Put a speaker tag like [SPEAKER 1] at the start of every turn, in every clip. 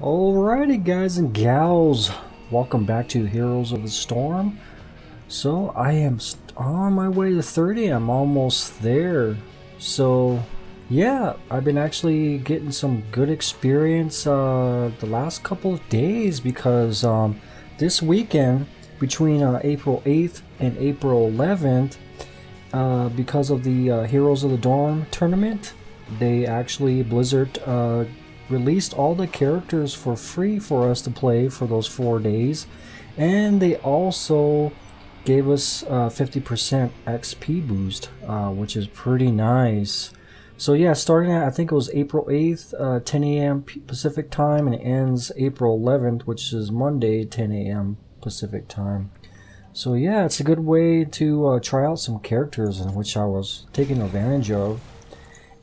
[SPEAKER 1] Alrighty guys and gals, welcome back to Heroes of the Storm. So I am on my way to 30, I'm almost there. So yeah, I've been actually getting some good experience the last couple of days because this weekend between April 8th and April 11th, because of the Heroes of the Dawn tournament, they actually, Blizzard released all the characters for free for us to play for those 4 days, and they also gave us 50% XP boost, which is pretty nice. So yeah, starting at I think it was April 8th, 10 a.m. Pacific time, and it ends April 11th, which is Monday, 10 a.m. Pacific time. So yeah, it's a good way to try out some characters, in which I was taking advantage of.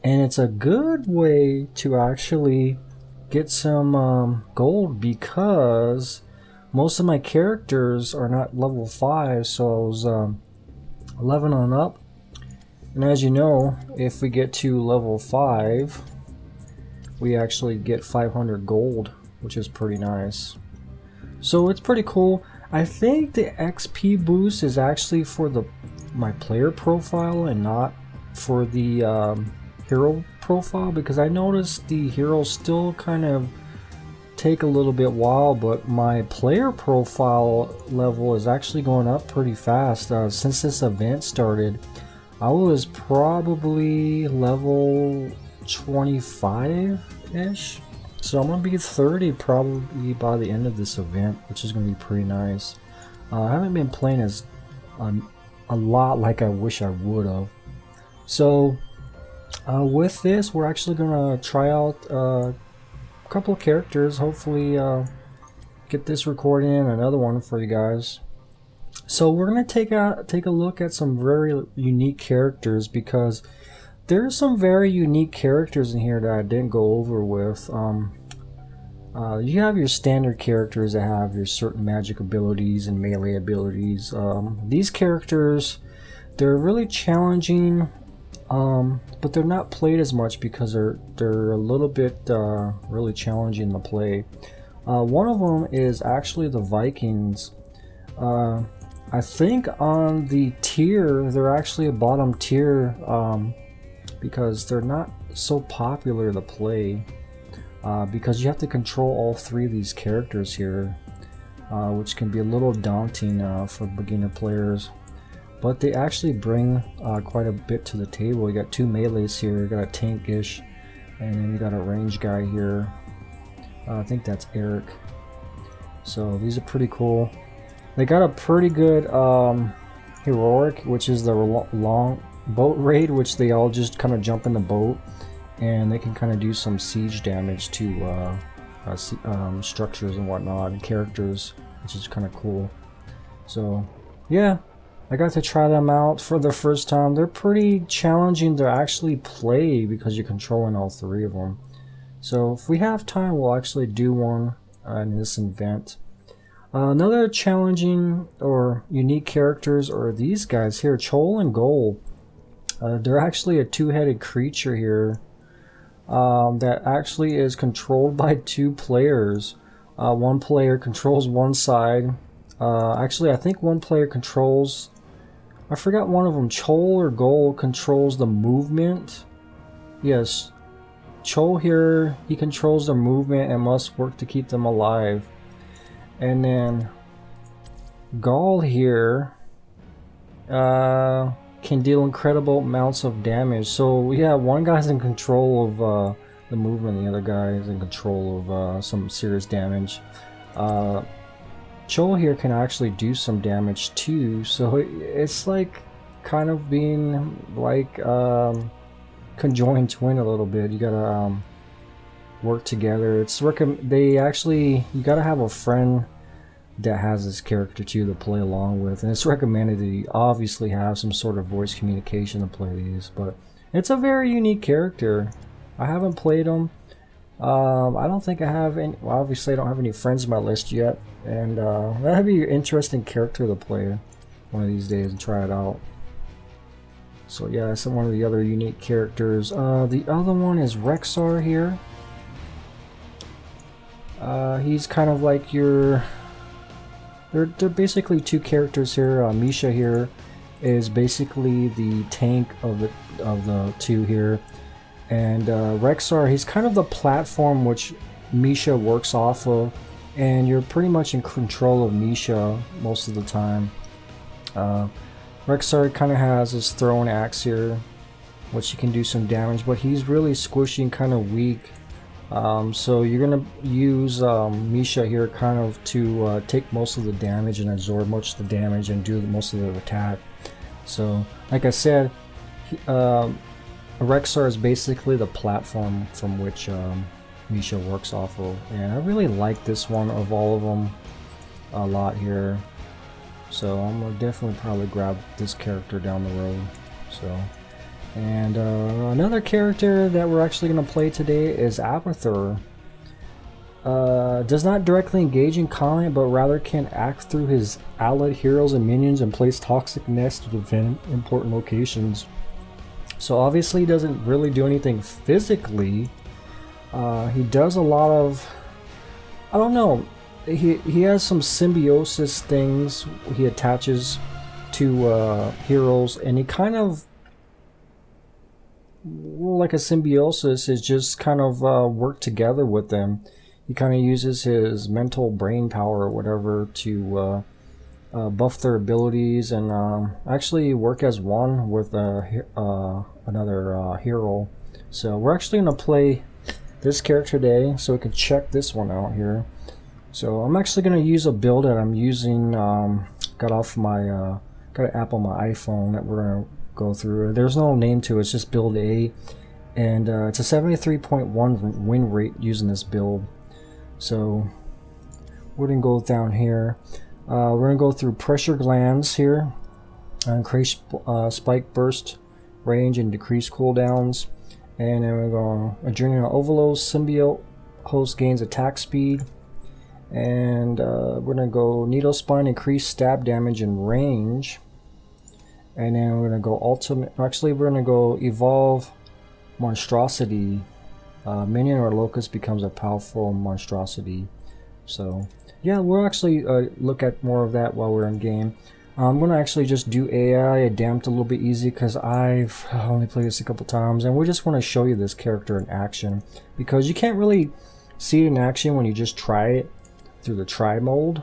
[SPEAKER 1] And it's a good way to actually get some gold because most of my characters are not level 5, so I was 11 on up. And as you know, if we get to level 5, we actually get 500 gold, which is pretty nice. So it's pretty cool. I think the XP boost is actually for my player profile and not for the hero profile, because I noticed the heroes still kind of take a little bit while, but my player profile level is actually going up pretty fast. Since this event started, I was probably level 25-ish, so I'm gonna be 30 probably by the end of this event, which is gonna be pretty nice. I haven't been playing as a lot like I wish I would have. So with this, we're actually gonna try out a couple of characters. Hopefully, get this recording and another one for you guys. So we're gonna take a look at some very unique characters, because there's some very unique characters in here that I didn't go over with. You have your standard characters that have your certain magic abilities and melee abilities. These characters, they're really challenging. But they're not played as much because they're a little bit really challenging to play. One of them is actually the Vikings. I think on the tier they're actually a bottom tier because they're not so popular to play, because you have to control all 3 of these characters here, which can be a little daunting for beginner players. But they actually bring quite a bit to the table. You got 2 melees here, you got a tankish, and then you got a range guy here. I think that's Eric. So these are pretty cool. They got a pretty good heroic, which is the long boat raid, which they all just kind of jump in the boat, and they can kind of do some siege damage to structures and whatnot, and characters, which is kind of cool. So yeah, I got to try them out for the first time. They're pretty challenging to actually play because you're controlling all 3 of them. So if we have time, we'll actually do one in this event. Another challenging or unique characters are these guys here, Chol and Gol. They're actually a 2-headed creature here that actually is controlled by 2 players. One player controls one side. Actually, I think one player controls, I forgot one of them, Chol or Gol controls the movement. Yes, Chol here, he controls their movement and must work to keep them alive. And then Gol here can deal incredible amounts of damage. So yeah, one guy's in control of the movement, the other guy is in control of some serious damage. Chol here can actually do some damage too, so it's like kind of being like conjoined twin a little bit. You gotta work together. You gotta have a friend that has this character too to play along with, and it's recommended that you obviously have some sort of voice communication to play these. But it's a very unique character. I haven't played him. I don't think I have any. Well, obviously I don't have any friends on my list yet, and that'd be an interesting character to play one of these days and try it out. So yeah, that's one of the other unique characters. The other one is Rexar here. He's kind of like your... They're basically two characters here. Misha here is basically the tank of the two here. And Rexar, he's kind of the platform which Misha works off of. And you're pretty much in control of Misha most of the time. Rexar kind of has his throwing axe here, which he can do some damage, but he's really squishy and kind of weak. So you're gonna use Misha here kind of to take most of the damage and absorb most of the damage and do most of the attack. So like I said, Rexar is basically the platform from which Misha works off of, and I really like this one of all of them a lot here. So I'm gonna definitely probably grab this character down the road. So, and another character that we're actually gonna play today is Abathur. Does not directly engage in combat, but rather can act through his allied heroes and minions and place toxic nests to defend important locations. So obviously he doesn't really do anything physically. He does a lot of, I don't know, he has some symbiosis things he attaches to heroes, and he kind of, well, like a symbiosis is just kind of work together with them. He kind of uses his mental brain power or whatever to buff their abilities and actually work as one with another hero. So we're actually going to play this character today, so we can check this one out here. So I'm actually going to use a build that I'm using, got off my, got an app on my iPhone that we're going to go through. There's no name to it, it's just build A, and it's a 73.1 win rate using this build. So we're going to go down here. We're going to go through pressure glands here, increase spike burst range and decrease cooldowns. And then we're going Adrenal Overload, Symbiote host gains attack speed. And we're going to go Needle Spine, increase stab damage and range. And then we're going to go Ultimate, actually we're going to go Evolve Monstrosity. Minion or Locust becomes a powerful monstrosity. So yeah, we'll actually look at more of that while we're in game. I'm going to actually just do AI Adept a little bit easy because I've only played this a couple times, and we just want to show you this character in action because you can't really see it in action when you just try it through the try mode.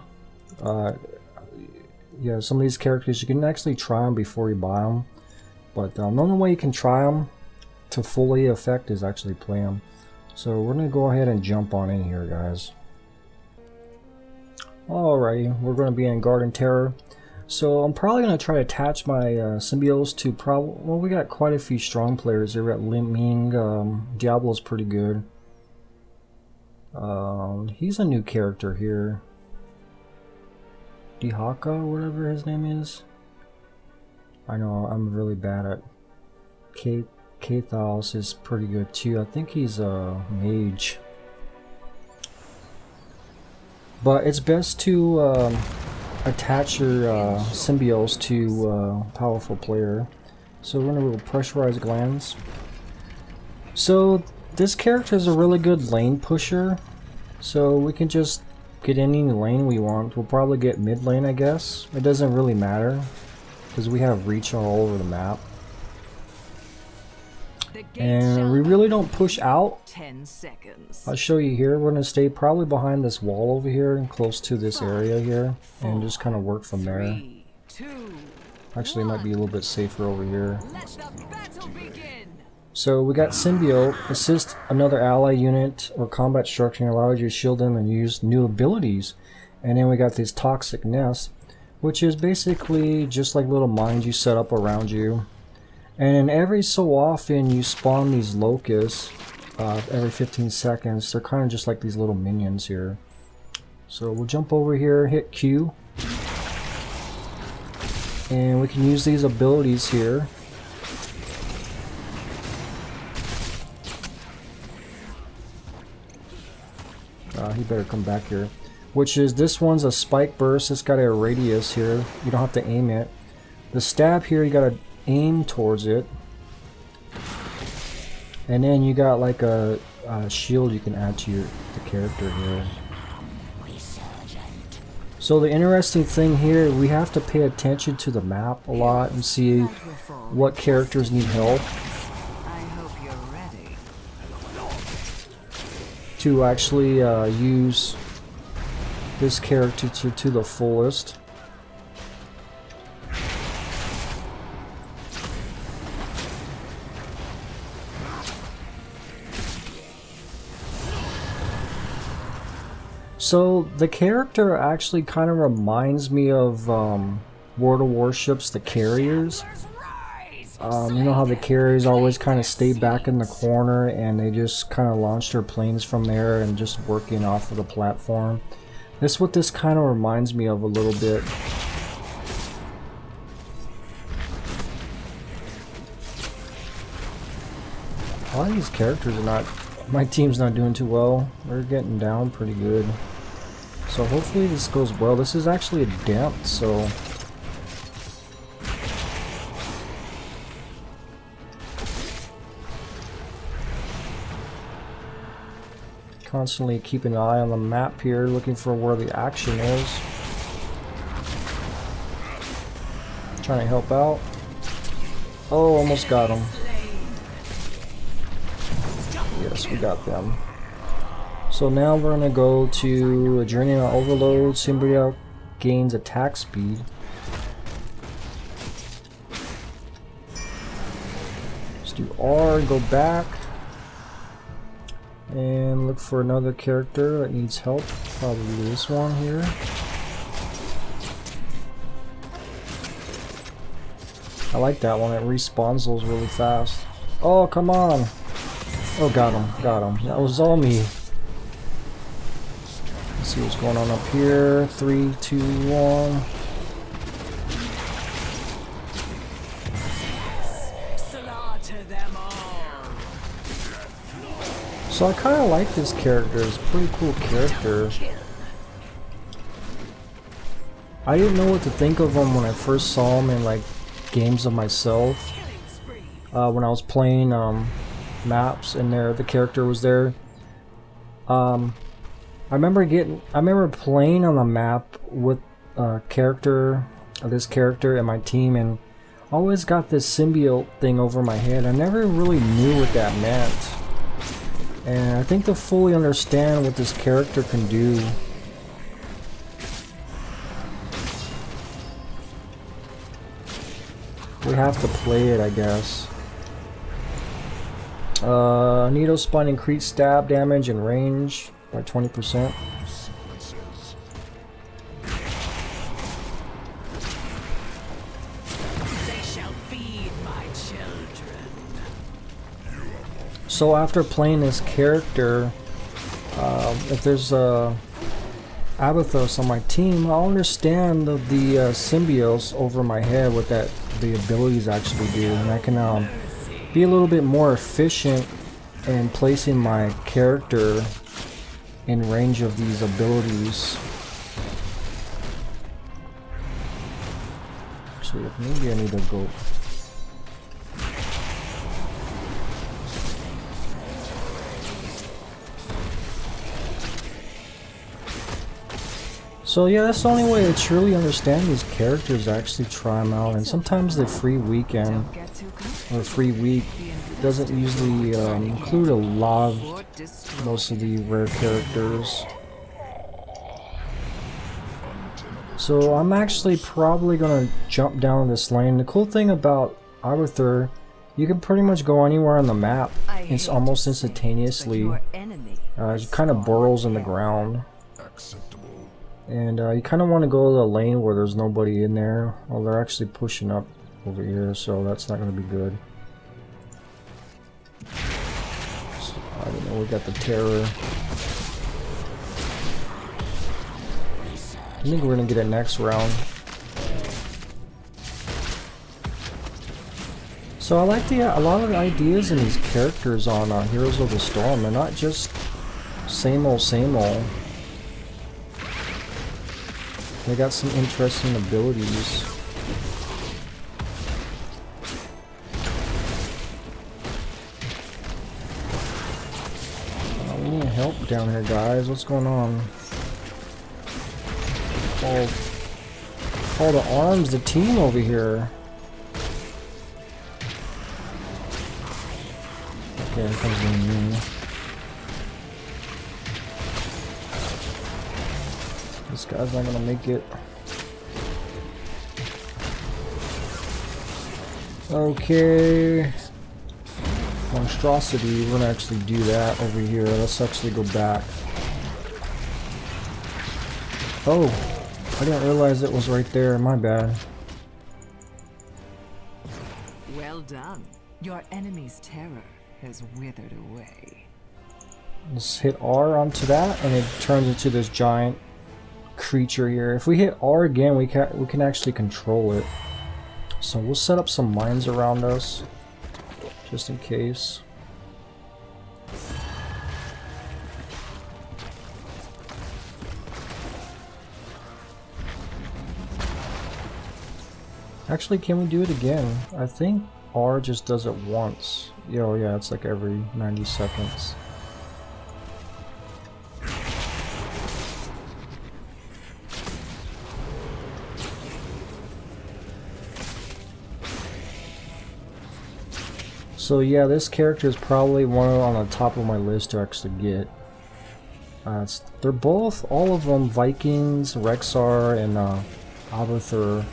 [SPEAKER 1] Yeah, some of these characters you can actually try them before you buy them, but the only way you can try them to fully effect is actually play them. So we're going to go ahead and jump on in here, guys. Alrighty, we're going to be in Garden Terror. So I'm probably going to try to attach my symbiotes to well, we got quite a few strong players here. We got Lim Ming, Diablo's pretty good. He's a new character here. Dihaka, whatever his name is. I know I'm really bad at Kathos is pretty good too. I think he's a mage. But it's best to attach your symbiotes to a powerful player. So we're going to go Pressurized Glands. So this character is a really good lane pusher. So we can just get any lane we want. We'll probably get mid lane, I guess. It doesn't really matter because we have reach all over the map. And we really don't push out.
[SPEAKER 2] 10 seconds.
[SPEAKER 1] I'll show you here. We're going to stay probably behind this wall over here and close to this area here and just kind of work from there.
[SPEAKER 2] 3, 2,
[SPEAKER 1] Actually, it might be a little bit safer over here.
[SPEAKER 2] let the battle begin.
[SPEAKER 1] So we got Symbiote, assist another ally unit or combat structure and allows you to shield them and use new abilities. And then we got this Toxic Nest, which is basically just like little mines you set up around you. And every so often you spawn these locusts every 15 seconds. They're kind of just like these little minions here. So we'll jump over here, hit Q. And we can use these abilities here. He better come back here. Which is, this one's a spike burst. It's got a radius here. You don't have to aim it. The stab here, you gotta aim towards it. And then you got like a shield you can add to the character here. So the interesting thing here, we have to pay attention to the map a lot and see what characters need help
[SPEAKER 2] I hope you're ready.
[SPEAKER 1] to actually use this character to the fullest. So the character actually kind of reminds me of World of Warships, the carriers. You know how the carriers always kind of stay back in the corner and they just kind of launch their planes from there and just working off of the platform. That's what this kind of reminds me of a little bit. A lot of these characters are not, my team's not doing too well. They're getting down pretty good. So hopefully this goes well. This is actually Adept, so constantly keeping an eye on the map here, looking for where the action is. Trying to help out. Oh, almost got him. Yes, we got them. So now we're gonna go to a journey on overload. Symbiote gains attack speed. Let's do R and go back. And look for another character that needs help. Probably this one here. I like that one. It respawns those really fast. Oh, come on. Oh, got him. Got him. That was all me. Let's see what's going on up here. 3, 2, 1.
[SPEAKER 2] Slaughter them all.
[SPEAKER 1] So I kind of like this character. It's a pretty cool character. I didn't know what to think of him when I first saw him in like games of myself. When I was playing maps and the character was there. I remember playing on the map with this character and my team, and always got this symbiote thing over my head. I never really knew what that meant. And I think to fully understand what this character can do, we have to play it, I guess. Needle Spine increased stab damage and range by 20%.
[SPEAKER 2] They shall feed my children.
[SPEAKER 1] So after playing this character, if there's Abathur on my team, I'll understand the symbiotes over my head, what the abilities actually do, and I can be a little bit more efficient in placing my character in range of these abilities. Actually, maybe I need to go. So yeah, that's the only way to truly understand these characters, actually try them out. And sometimes the free weekend or free week doesn't usually include a lot of most of the rare characters. So I'm actually probably gonna jump down this lane. The cool thing about Abathur, you can pretty much go anywhere on the map. It's almost instantaneously. It kind of burrows in the ground. And you kind of want to go to the lane where there's nobody in there. Well, they're actually pushing up over here, so that's not going to be good. So, I don't know, we got the terror. I think we're going to get it next round. So I like a lot of the ideas in these characters on Heroes of the Storm. They're not just same old, same old. They got some interesting abilities. We need help down here, guys. What's going on? all the arms, the team over here. Okay, here comes the new. This guy's not gonna make it. Okay. Monstrosity, we're gonna actually do that over here. Let's actually go back. Oh, I didn't realize it was right there. My bad.
[SPEAKER 2] Well done. Your enemy's terror has withered away.
[SPEAKER 1] Let's hit R onto that, and it turns into this giant creature here. If we hit R again, we can actually control it. So we'll set up some mines around us, just in case. Actually, can we do it again? I think R just does it once. Oh yeah, it's like every 90 seconds. So yeah, this character is probably one on the top of my list to actually get. They're both, all of them, Vikings, Rexar, and Abathur,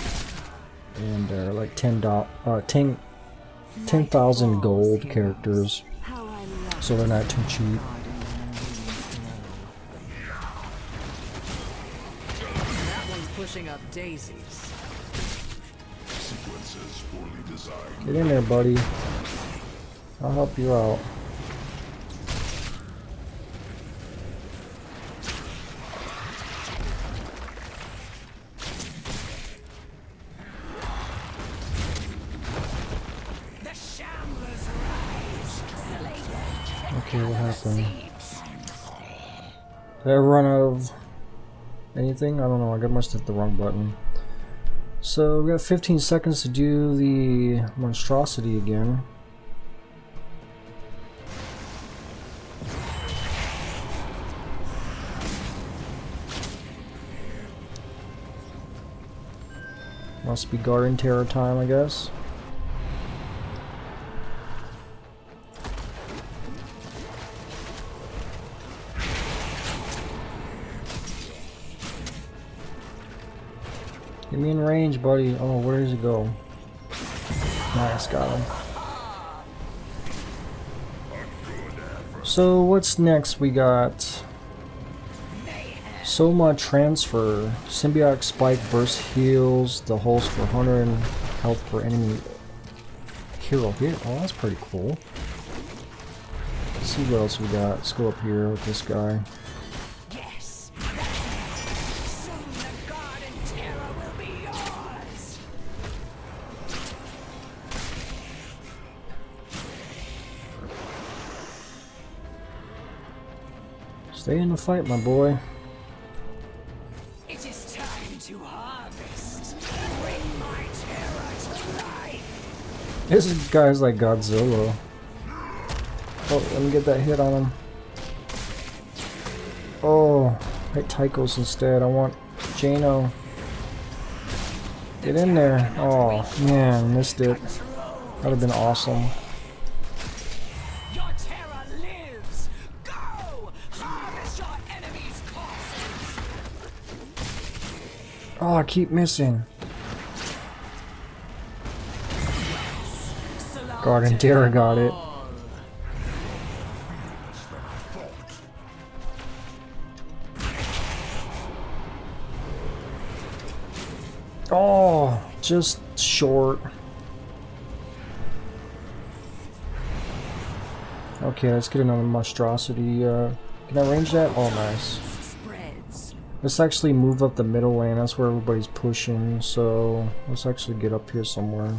[SPEAKER 1] and they're like 10,000 gold characters, so they're not too cheap.
[SPEAKER 2] That one's pushing up daisies.
[SPEAKER 1] Get in there, buddy. I'll help you out. Okay, what happened? Did I run out of anything? I don't know, I must hit the wrong button. So we got 15 seconds to do the monstrosity again. Must be Garden Terror time, I guess. Get me in range, buddy. Oh, where does it go? Nice, got him. So what's next? We got Soma Transfer, Symbiotic Spike, Burst Heals, the holes for 100 health per enemy hero hit. Oh, that's pretty cool. Let's see what else we got. Let's go up here with this guy.
[SPEAKER 2] Yes. Soon the Garden Terror will be yours.
[SPEAKER 1] Stay in the fight, my boy.
[SPEAKER 2] It is time to harvest. Bring my terror to life.
[SPEAKER 1] This guy's like Godzilla. Oh, let me get that hit on him. Oh, hit Tychos instead. I want Jano. Get in there. Oh, man, missed it. That would have been awesome.
[SPEAKER 2] Your terror lives. Go! Harvest your enemy's corpses.
[SPEAKER 1] Oh, I keep missing. Garden Terror got it. Oh, just short. Okay, let's get another monstrosity. Can I range that? Oh, nice. Let's actually move up the middle lane. That's where everybody's pushing. So let's actually get up here somewhere.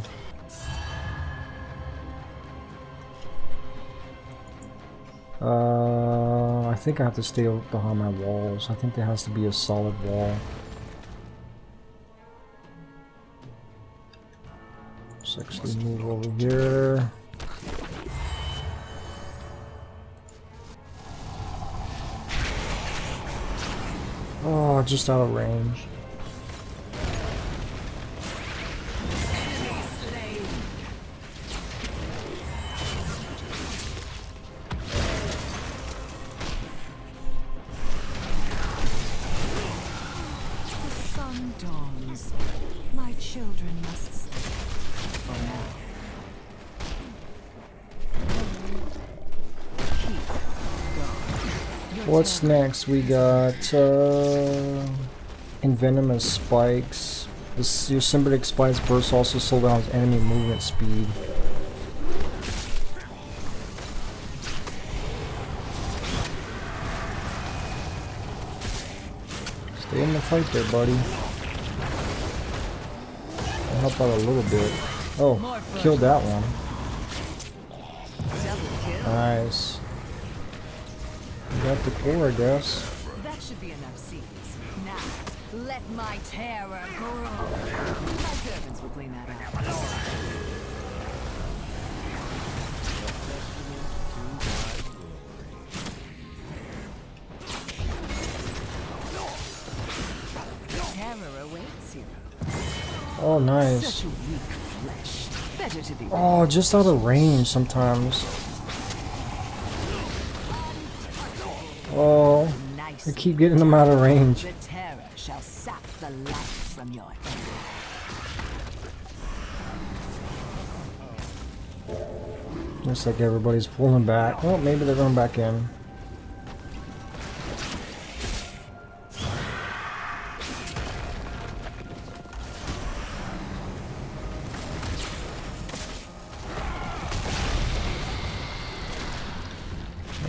[SPEAKER 1] I think I have to stay behind my walls. I think there has to be a solid wall. Let's actually move over here. Oh, just out of range. What's next? We got Envenomous Spikes. Your symbiotic spikes burst also slow down enemy movement speed. Stay in the fight there, buddy. I'll help out a little bit. Oh, killed that one. Nice. You got the core, I guess.
[SPEAKER 3] That should be enough seeds. Now, let my terror grow. My servants will clean that up. Terror awaits you.
[SPEAKER 1] Oh, nice.
[SPEAKER 3] Such a weak flesh. Better to be
[SPEAKER 1] Oh, just out of range sometimes. Oh, I keep getting them out of range.
[SPEAKER 3] The terror shall sap the life from your enemy.
[SPEAKER 1] Looks like everybody's pulling back. Well, maybe they're going back in.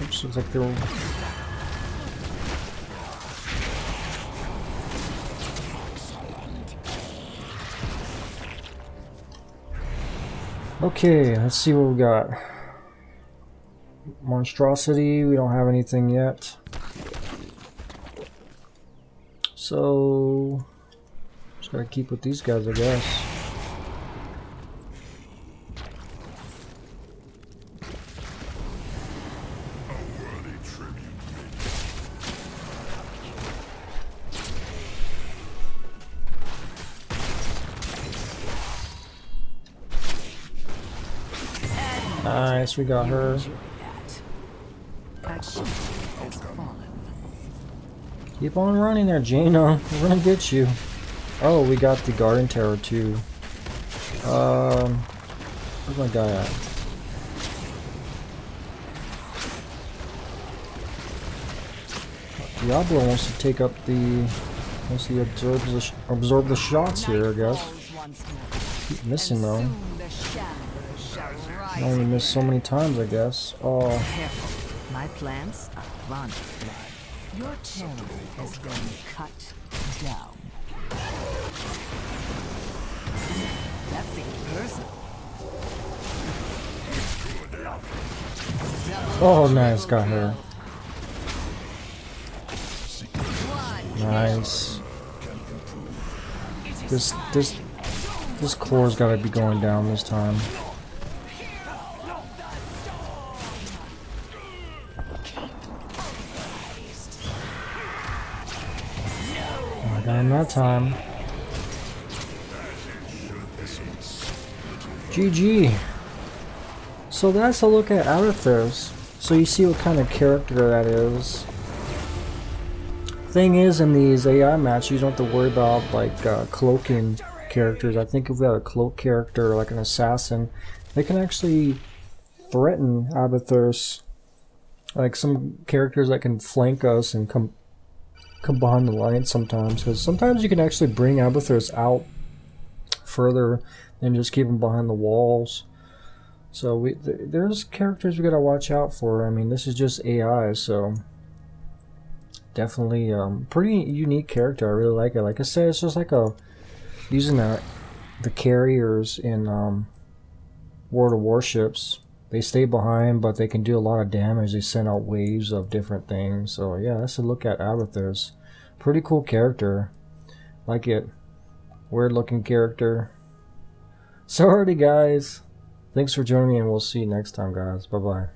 [SPEAKER 1] Oops, looks like they're... Okay, let's see what we got. Monstrosity, we don't have anything yet. So, just gotta keep with these guys, I guess. Nice, we got her. Keep on running there, Jaina. We're gonna get you. Oh, we got the Garden Terror too. Where's my guy at? Diablo wants to take up the... Wants to absorb the shots here, I guess. Keep missing though. I only missed so many times, I guess. Oh.
[SPEAKER 3] Careful. My plants are vulnerable. Your terror has been cut down. That seems personal.
[SPEAKER 1] Oh, nice, got her. Nice. This core's gotta be going down this time. I got him that time. GG. So that's a look at Abathur's. So you see what kind of character that is. Thing is, in these AI matches, you don't have to worry about like cloaking characters. I think if we have a cloak character like an assassin, they can actually threaten Abathur's. Like some characters that can flank us and come behind the line sometimes, because sometimes you can actually bring Abathur's out further than just keep them behind the walls. So there's characters we gotta watch out for. I mean, this is just AI, so definitely pretty unique character. I really like it. Like I said, it's just like using the carriers in World of Warships. They stay behind, but they can do a lot of damage. They send out waves of different things. So yeah, that's a look at Abathur's. Pretty cool character. Like it. Weird looking character. So alrighty guys. Thanks for joining me, and we'll see you next time, guys. Bye bye.